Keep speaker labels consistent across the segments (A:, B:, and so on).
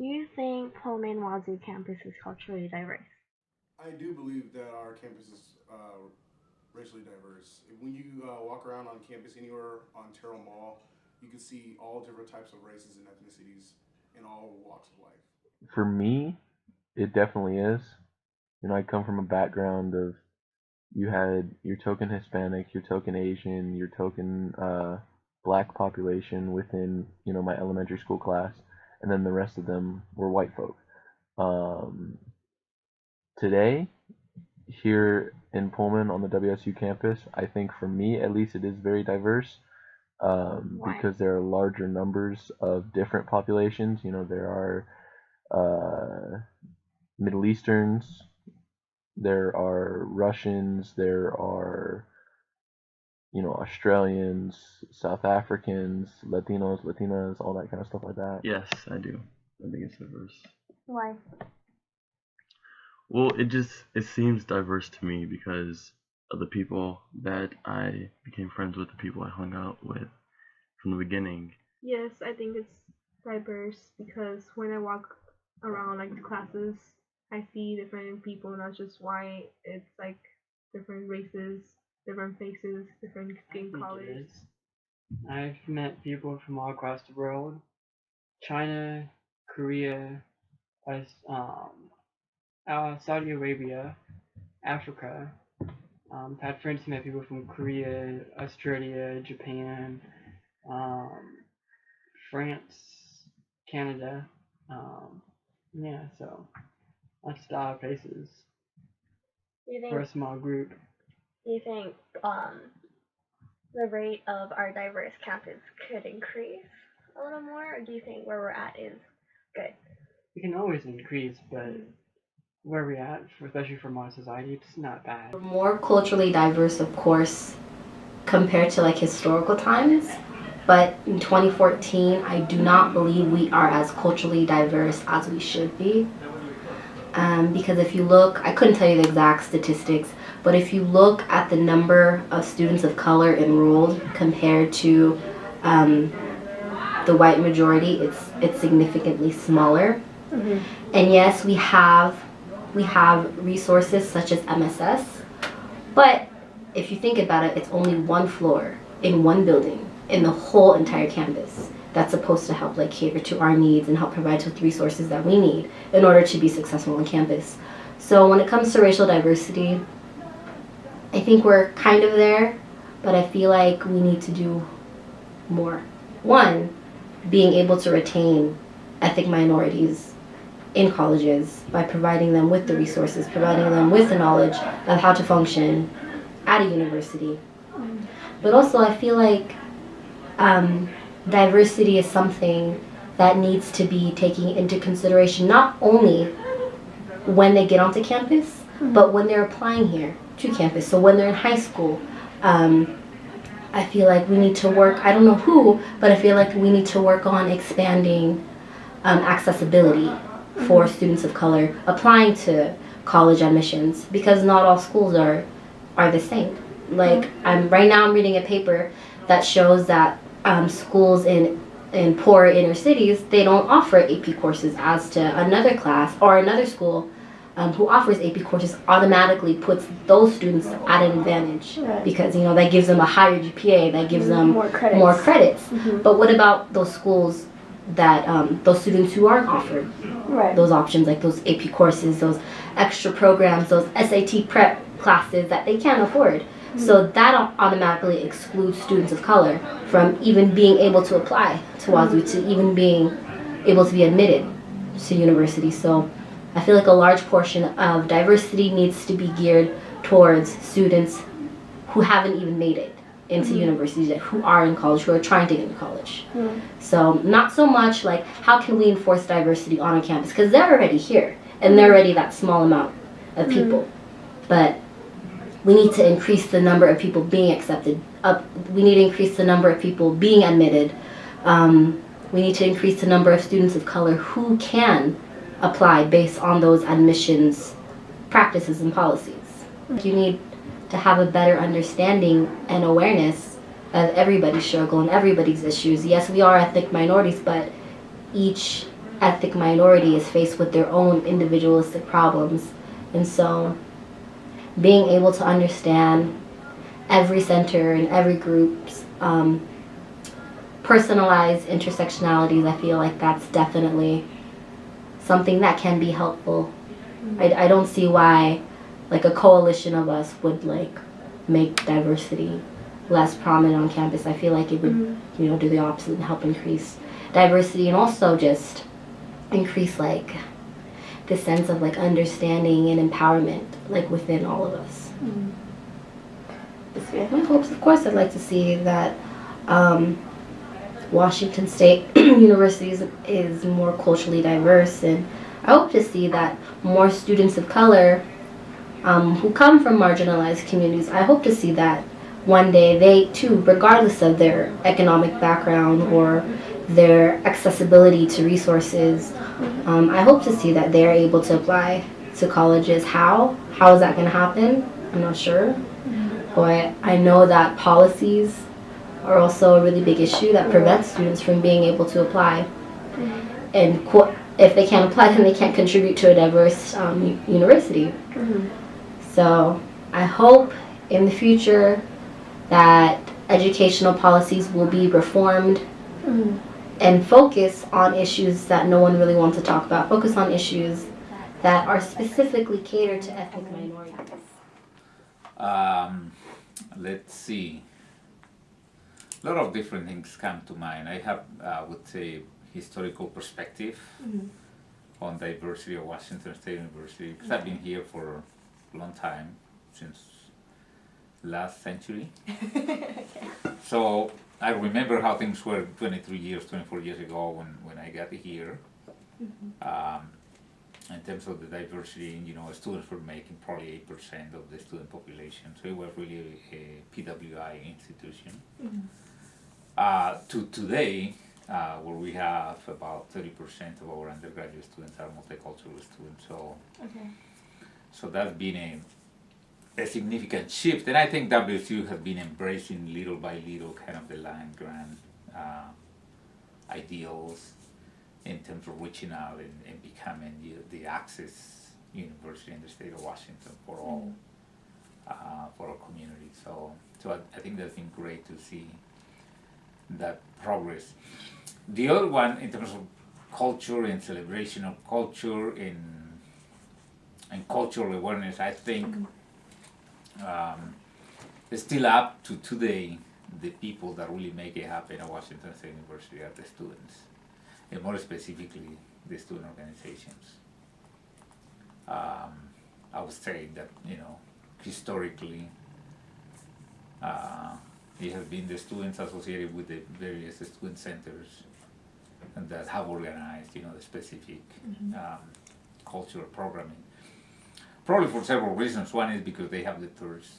A: Do you think Pullman Wazoo campus is culturally diverse?
B: I do believe that our campus is racially diverse. When you walk around on campus anywhere on Terrell Mall, you can see all different types of races and ethnicities in all walks of life.
C: For me, it definitely is. I come from a background of you had your token Hispanic, your token Asian, your token black population within my elementary school class, and then the rest of them were white folk. Um, Today, here in Pullman on the WSU campus, I think for me at least it is very diverse
A: Why?
C: because there are larger numbers of different populations. There are uh, Middle Easterns, there are Russians, there are Australians, South Africans, Latinos, Latinas, all that kind of stuff like that.
D: Yes, I do. I think it's diverse.
A: Why?
D: Well, it seems diverse to me because of the people that I became friends with, the people I hung out with from the beginning.
E: Yes, I think it's diverse because when I walk around like the classes, I see different people, not just white. It's like different races, different faces, different
F: I
E: skin
F: think it
E: colors.
F: is. I've met people from all across the world: China, Korea, Saudi Arabia, Africa. Had friends who met people from Korea, Australia, Japan, um, France, Canada. Um, yeah, so lots of odd places
A: Do you
F: for
A: think
F: a small group.
A: do you think the rate of our diverse campus could increase a little more, or do you think where we're at is good?
F: We can always increase, but where we're at, especially for modern society, it's not bad.
G: We're more culturally diverse, of course, compared to like historical times. But in 2014, I do not believe we are as culturally diverse as we should be. Because if you look, I couldn't tell you the exact statistics, but if you look at the number of students of color enrolled compared to um, the white majority, it's significantly smaller. And yes, we have resources such as MSS, but if you think about it, it's only one floor in one building in the whole entire campus that's supposed to help like cater to our needs and help provide us with resources that we need in order to be successful on campus. So when it comes to racial diversity, I think we're kind of there, but I feel like we need to do more. One, being able to retain ethnic minorities in colleges by providing them with the resources, providing them with the knowledge of how to function at a university. But also, I feel like diversity is something that needs to be taken into consideration not only when they get onto campus, but when they're applying here to campus. So when they're in high school, I feel like we need to work, I don't know who, but I feel like we need to work on expanding accessibility for students of color applying to college admissions because not all schools are the same. Like right now I'm reading a paper that shows that schools in poor inner cities, they don't offer AP courses as to another class or another school who offers AP courses automatically puts those students at an advantage because that gives them a higher GPA, that gives them more credits. But what about those schools that those students who aren't offered those options, like those AP courses, those extra programs, those SAT prep classes that they can't afford? So that automatically excludes students of color from even being able to apply to Wazoo, to even being able to be admitted to university. So I feel like a large portion of diversity needs to be geared towards students who haven't even made it into universities yet, who are in college, who are trying to get into college. So not so much like how can we enforce diversity on a campus, because they're already here and they're already that small amount of people. But we need to increase the number of people being accepted. We need to increase the number of people being admitted. We need to increase the number of students of color who can apply based on those admissions practices and policies. You need to have a better understanding and awareness of everybody's struggle and everybody's issues. Yes, we are ethnic minorities, but each ethnic minority is faced with their own individualistic problems. And so being able to understand every center and every group's personalized intersectionalities, I feel like that's definitely something that can be helpful. I don't see why like a coalition of us would like make diversity less prominent on campus. I feel like it would, you know, do the opposite and help increase diversity and also just increase like the sense of like understanding and empowerment like within all of us. My hopes, of course, I'd like to see that Washington State University is more culturally diverse, and I hope to see that more students of color who come from marginalized communities, I hope to see that one day they too, regardless of their economic background or their accessibility to resources, I hope to see that they're able to apply to colleges. How is that going to happen? I'm not sure. But I know that policies are also a really big issue that prevents students from being able to apply. And if they can't apply, then they can't contribute to a diverse university. So I hope in the future that educational policies will be reformed and focus on issues that no one really wants to talk about. Focus on issues that are specifically catered to ethnic minorities.
H: Let's see. A lot of different things come to mind. I have, would say, historical perspective on diversity of Washington State University, because I've been here for a long time, since last century. So I remember how things were 23 years, 24 years ago when I got here. In terms of the diversity, you know, students were making probably 8% of the student population, so it was really a PWI institution. To today, where we have about 30% of our undergraduate students are multicultural students, so that's been a significant shift, and I think WSU has been embracing little by little kind of the land grant ideals in terms of reaching out and becoming the access university in the state of Washington for all, for our community. So I think that's been great to see that progress. The other one, in terms of culture and celebration of culture and cultural awareness, I think it's still up to today the people that really make it happen at Washington State University are the students, and more specifically the student organizations. I would say that, you know, historically it has been the students associated with the various student centers and that have organized, you know, the specific cultural programming. Probably for several reasons. One is because they have the thirst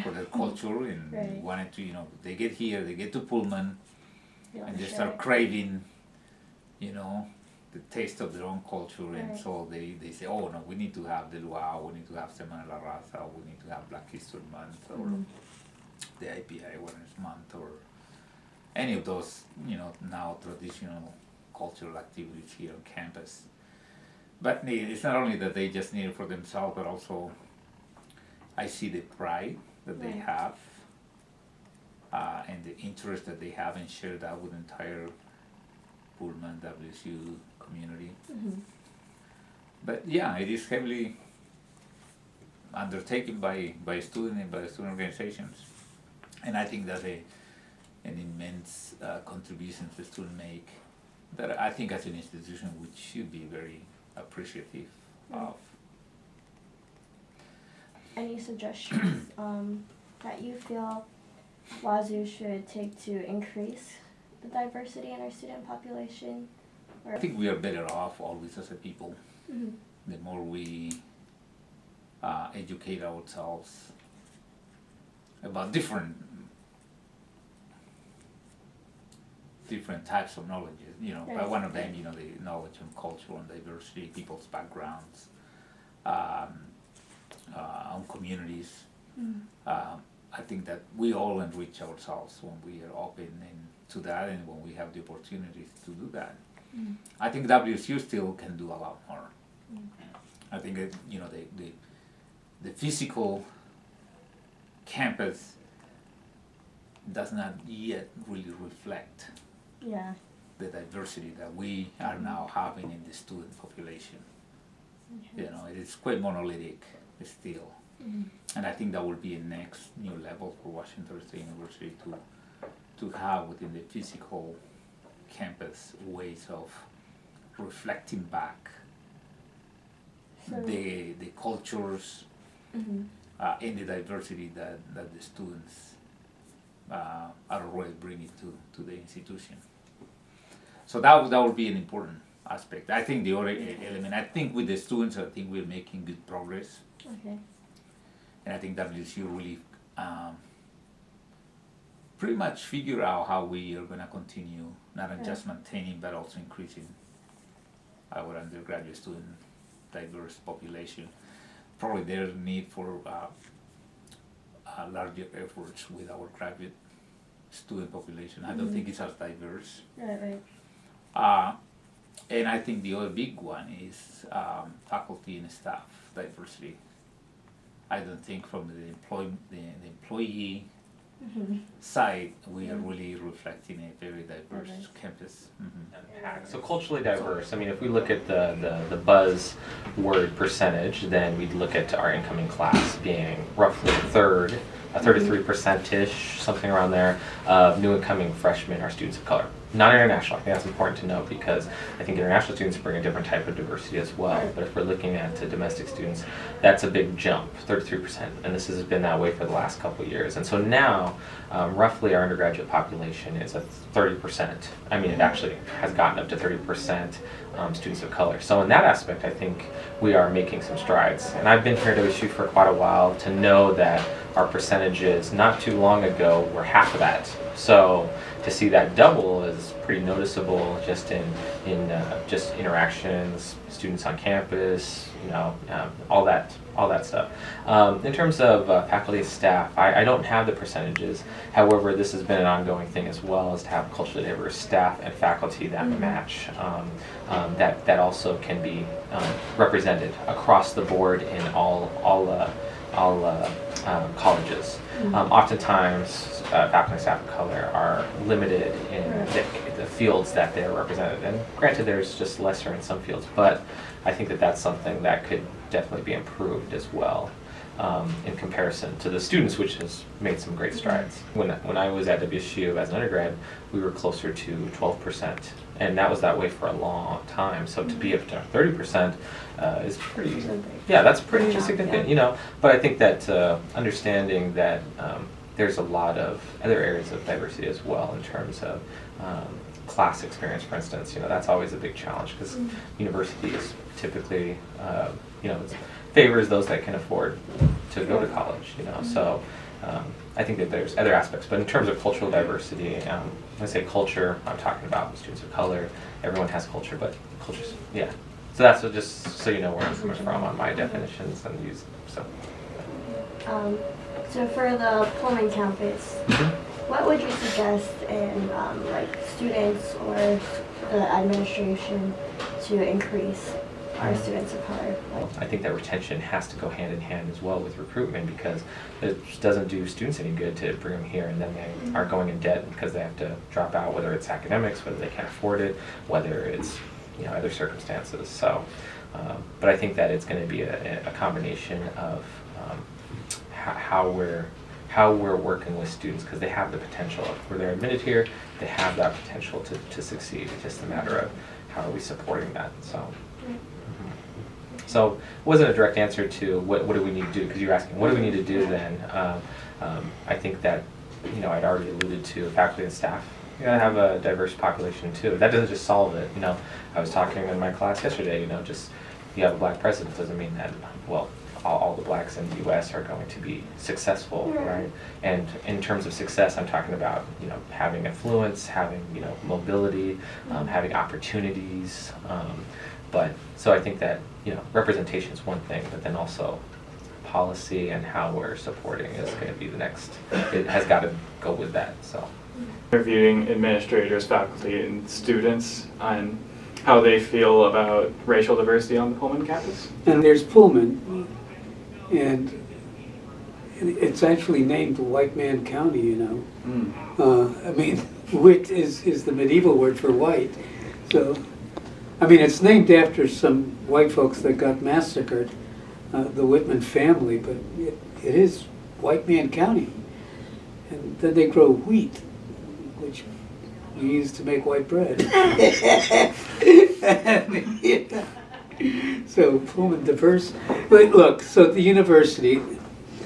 H: for their culture and wanted to, you know, they get here, they get to Pullman, and they start craving, you know, the taste of their own culture, and so they say, oh no, we need to have the Luau, we need to have Semana La Raza, we need to have Black History Month, or the IPI Awareness Month, or any of those, you know, now traditional cultural activities here on campus. But it's not only that they just need it for themselves, but also I see the pride that they have and the interest that they have, and share that with the entire Pullman WSU community. But yeah, it is heavily undertaken by students and by student organizations, and I think that's an immense contribution the students make that I think as an institution we should be very appreciative of.
A: Any suggestions that you feel Wazoo should take to increase the diversity in our student population? Or
H: I think we are better off always as a people. The more we educate ourselves about different types of knowledge, you know, but one of them, you know, the knowledge on culture and diversity, people's backgrounds, on communities. I think that we all enrich ourselves when we are open to that, and when we have the opportunities to do that. I think WSU still can do a lot more. I think that, you know, the physical campus does not yet really reflect
A: Yeah.
H: the diversity that we are now having in the student population. You know, it is quite monolithic still. And I think that will be a next new level for Washington State University to have within the physical campus ways of reflecting back
A: So,
H: the cultures and the diversity that the students are already bringing to the institution. So that would be an important aspect. I think the other element, I think with the students, I think we're making good progress.
A: okay.
H: And I think WSU really pretty much figure out how we are going to continue, not just maintaining, but also increasing our undergraduate student diverse population. Probably there's need for larger efforts with our graduate student population. I don't think it's as diverse.
A: Right.
H: And I think the other big one is faculty and staff diversity. I don't think from the employee side we are really reflecting a very diverse campus.
I: So culturally diverse. I mean, if we look at the buzzword percentage, then we'd look at our incoming class being roughly a third, 33%-ish, something around there, of new incoming freshmen are students of color. Not international. I think that's important to note because I think international students bring a different type of diversity as well. But if we're looking at domestic students, that's a big jump, 33%. And this has been that way for the last couple of years. And so now, roughly our undergraduate population is at 30%. I mean, it actually has gotten up to 30% students of color. So in that aspect, I think we are making some strides. And I've been here at OSU for quite a while to know that our percentages not too long ago were half of that. So to see that double is pretty noticeable just in just interactions, students on campus, you know, all that stuff. In terms of faculty and staff, I don't have the percentages. However, this has been an ongoing thing as well, is to have culturally diverse staff and faculty that match, that also can be represented across the board in all colleges. Oftentimes, faculty and staff of color are limited in the fields that they're represented. And granted, there's just lesser in some fields, but I think that that's something that could definitely be improved as well in comparison to the students, which has made some great strides. When I was at WSU as an undergrad, we were closer to 12%, and that was that way for a long time. So to be up to 30% is pretty, yeah, that's pretty significant, you know. But I think that understanding that there's a lot of other areas of diversity as well in terms of class experience, for instance. You know, that's always a big challenge because universities typically, you know, favors those that can afford to go to college. You know, so I think that there's other aspects. But in terms of cultural diversity, when I say culture, I'm talking about students of color. Everyone has culture, but culture's, yeah. So that's just so you know where I'm coming from on my definitions and use. So.
A: So for the Pullman campus, what would you suggest in like students or the administration to increase our students of color?
I: I think that retention has to go hand in hand as well with recruitment because it doesn't do students any good to bring them here and then they are going in debt because they have to drop out, whether it's academics, whether they can't afford it, whether it's, you know, other circumstances. So, but I think that it's going to be a combination of how we're working with students because they have the potential. If they're admitted here, they have that potential to succeed. It's just a matter of how are we supporting that. So. So it wasn't a direct answer to what do we need to do, because you're asking what do we need to do then. I think that, you know, I'd already alluded to faculty and staff. You gotta have a diverse population too. That doesn't just solve it. You know, I was talking in my class yesterday, you know, just you have a black president doesn't mean that, well, all the blacks in the U.S. are going to be successful, right? And in terms of success, I'm talking about, you know, having influence, having, you know, mobility, having opportunities. But so I think that, you know, representation is one thing, but then also policy and how we're supporting is going to be the next. It has got to go with that. So
J: interviewing administrators, faculty, and students on how they feel about racial diversity on the Pullman campus.
K: And there's Pullman, and it's actually named White Man County, you know. I mean, wit is the medieval word for white. So, I mean, it's named after some white folks that got massacred, the Whitman family, but it is White Man County. And then they grow wheat, which we use to make white bread. So Pullman diverse. But look, so the university,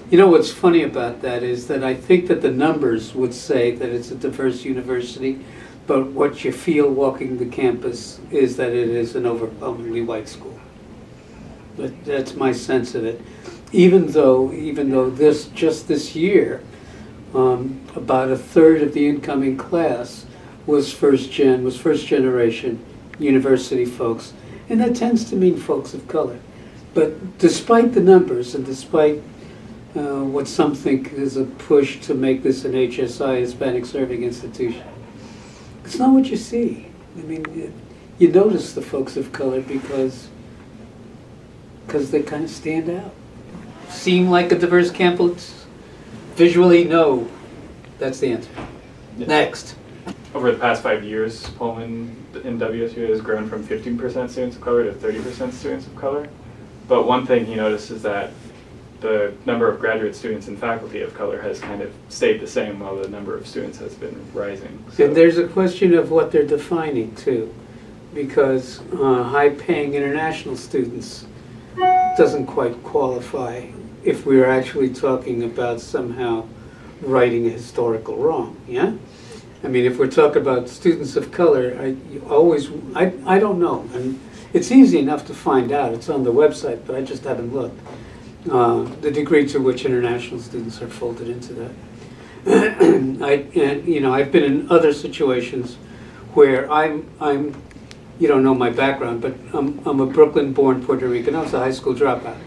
K: you know what's funny about that is that I think that the numbers would say that it's a diverse university, but what you feel walking the campus is that it is an overwhelmingly white school. But that's my sense of it. Even though just this year, about a third of the incoming class was first generation university folks, and that tends to mean folks of color. But despite the numbers and despite what some think is a push to make this an HSI, Hispanic Serving Institution, it's not what you see. I mean, you notice the folks of color because they kind of stand out. Seem like a diverse campus? Visually, no. That's the answer.
J: Yeah.
K: Next.
J: Over the past 5 years, Pullman in WSU has grown from 15% students of color to 30% students of color. But one thing he noticed is that the number of graduate students and faculty of color has kind of stayed the same while the number of students has been rising. So
K: And there's a question of what they're defining too, because high-paying international students doesn't quite qualify if we're actually talking about somehow righting a historical wrong, yeah? I mean, if we're talking about students of color, I don't know. And it's easy enough to find out. It's on the website, but I just haven't looked. The degree to which international students are folded into that. I've been in other situations where I'm you don't know my background, but I'm a Brooklyn-born Puerto Rican. I was a high school dropout.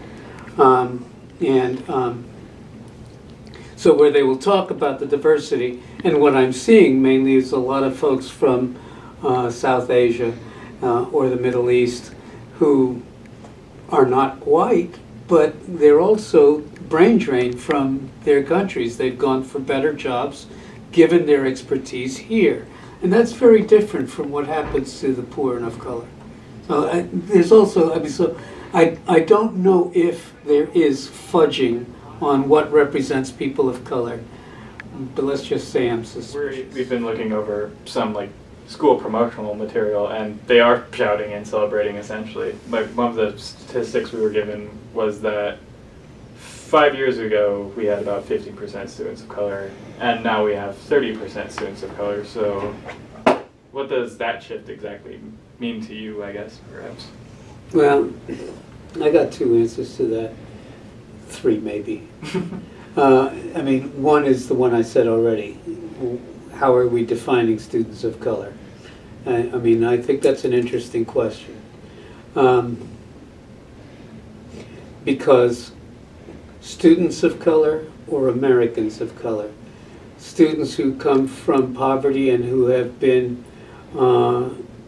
K: So where they will talk about the diversity, and what I'm seeing mainly is a lot of folks from South Asia or the Middle East who are not white, but they're also brain drained from their countries. They've gone for better jobs, given their expertise here. And that's very different from what happens to the poor and of color. So there's also, I don't know if there is fudging on what represents people of color, but let's just say I'm suspicious.
J: We've been looking over some like school promotional material, and they are shouting and celebrating essentially. Like one of the statistics we were given was that 5 years ago we had about 50% students of color, and now we have 30% students of color. So what does that shift exactly mean to you, I guess, perhaps?
K: Well, I got two answers to that. Three, maybe. One is the one I said already. How are we defining students of color? I think that's an interesting question. Because students of color or Americans of color, students who come from poverty and who have been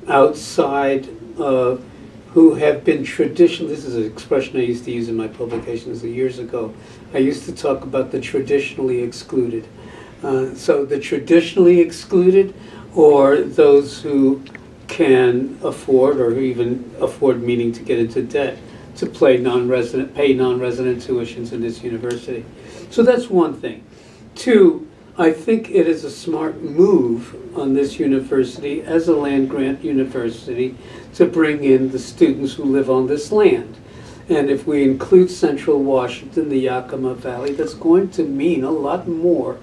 K: outside of, who have been traditional, this is an expression I used to use in my publications years ago. I used to talk about the traditionally excluded. So the traditionally excluded, or those who can afford, or even afford meaning to get into debt, to pay non-resident tuitions in this university. So that's one thing. Two, I think it is a smart move on this university as a land-grant university to bring in the students who live on this land. And if we include Central Washington, the Yakima Valley, that's going to mean a lot more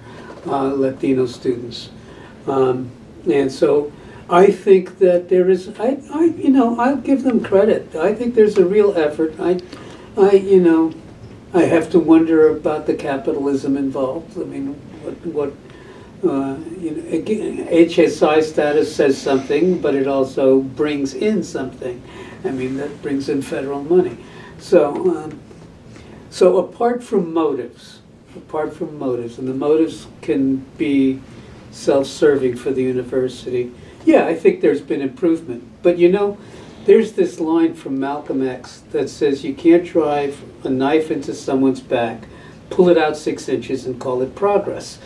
K: Latino students. And so I think that there is, I'll give them credit. I think there's a real effort. I have to wonder about the capitalism involved. HSI status says something, but it also brings in something. That brings in federal money. So apart from motives, and the motives can be self-serving for the university, Yeah, I think there's been improvement. But you know, there's this line from Malcolm X that says you can't drive a knife into someone's back, pull it out 6 inches, and call it progress.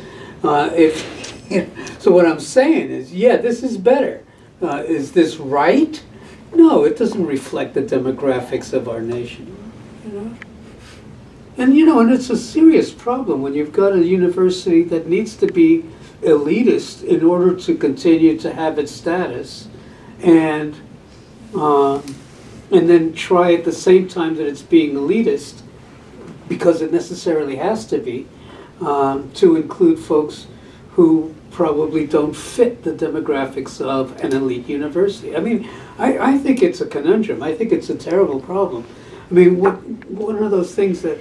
K: So what I'm saying is, yeah, this is better. Is this right? No, it doesn't reflect the demographics of our nation. You know? And you know, and it's a serious problem when you've got a university that needs to be elitist in order to continue to have its status, and then try at the same time that it's being elitist, because it necessarily has to be, to include folks who probably don't fit the demographics of an elite university. I mean, I think it's a conundrum. I think it's a terrible problem. I mean, one of those things that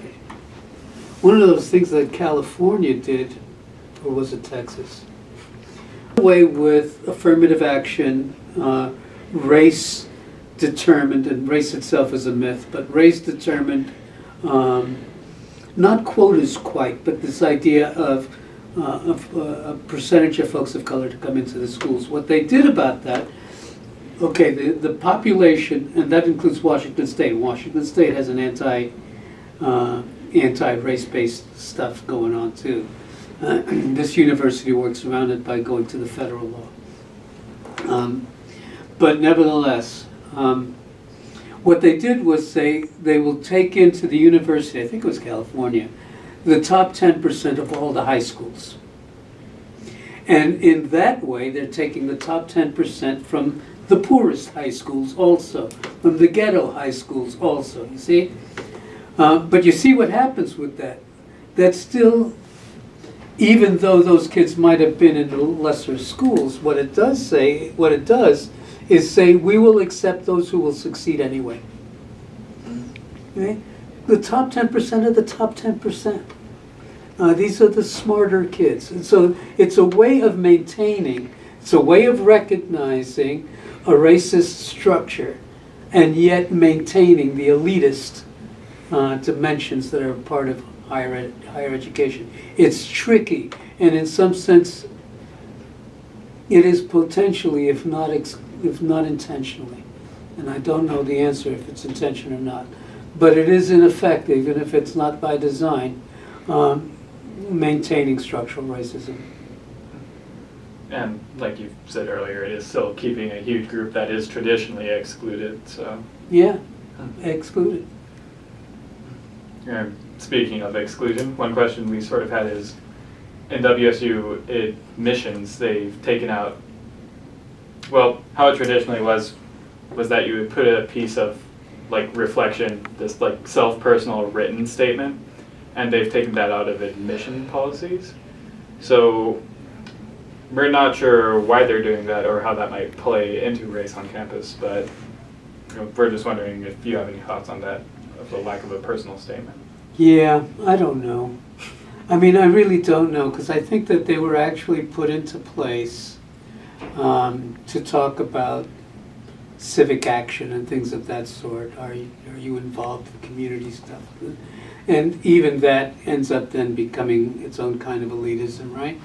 K: California did, or was it Texas? Away with affirmative action, race determined, and race itself is a myth, but race determined, not quotas quite, but this idea of a percentage of folks of color to come into the schools. What they did about that, okay, the population, and that includes Washington State. Washington State has an anti-race-based stuff going on too. This university works around it by going to the federal law. But nevertheless, what they did was they will take into the university, I think it was California, the top 10% of all the high schools. And in that way, they're taking the top 10% from the poorest high schools also, from the ghetto high schools also, you see? But you see what happens with that. That's still, even though those kids might have been in the lesser schools, what it does is say, we will accept those who will succeed anyway. Okay? The top 10% of the top 10%. These are the smarter kids. And so it's a way of maintaining, it's a way of recognizing a racist structure, and yet maintaining the elitist dimensions that are part of higher education. It's tricky, and in some sense, it is potentially, if not intentionally, and I don't know the answer if it's intention or not, but it is in effect, even if it's not by design, maintaining structural racism.
J: And like you said earlier, it is still keeping a huge group that is traditionally excluded. So
K: yeah, excluded.
J: And speaking of exclusion, one question we sort of had is, in WSU admissions, they've taken out, well, how it traditionally was that you would put a piece of like reflection, this like self-personal written statement, and they've taken that out of admission policies. So we're not sure why they're doing that or how that might play into race on campus, but we're just wondering if you have any thoughts on that, of the lack of a personal statement.
K: Yeah, I don't know. I mean, I really don't know, because I think that they were actually put into place to talk about civic action and things of that sort. Are you involved in community stuff? And even that ends up then becoming its own kind of elitism, right?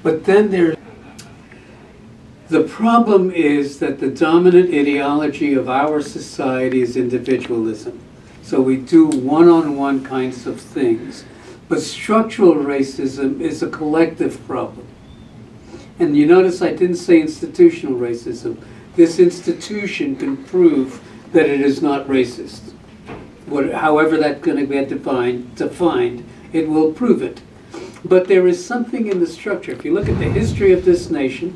K: But then the problem is that the dominant ideology of our society is individualism. So we do one-on-one kinds of things. But structural racism is a collective problem. And you notice I didn't say institutional racism. This institution can prove that it is not racist. However that's going to be defined, it will prove it. But there is something in the structure. If you look at the history of this nation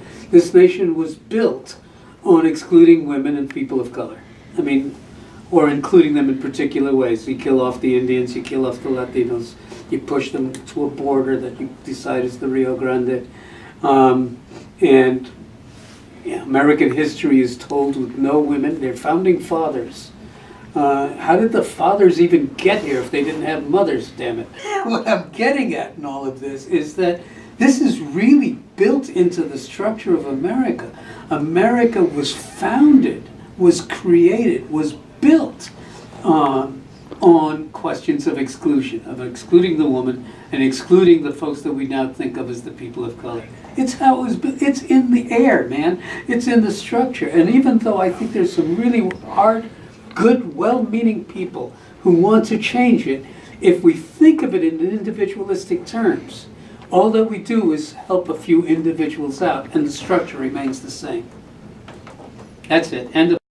K: was built on excluding women and people of color. I mean, or including them in particular ways. You kill off the Indians, you kill off the Latinos, you push them to a border that you decide is the Rio Grande. And yeah, American history is told with no women. They're founding fathers. How did the fathers even get here if they didn't have mothers, damn it? What I'm getting at in all of this is that this is really built into the structure of America. America was founded, was created, was built on questions of exclusion, of excluding the woman and excluding the folks that we now think of as the people of color. It's how it was. It's in the air, man. It's in the structure. And even though I think there's some really hard, good, well-meaning people who want to change it, if we think of it in individualistic terms, all that we do is help a few individuals out, and the structure remains the same. That's it. End of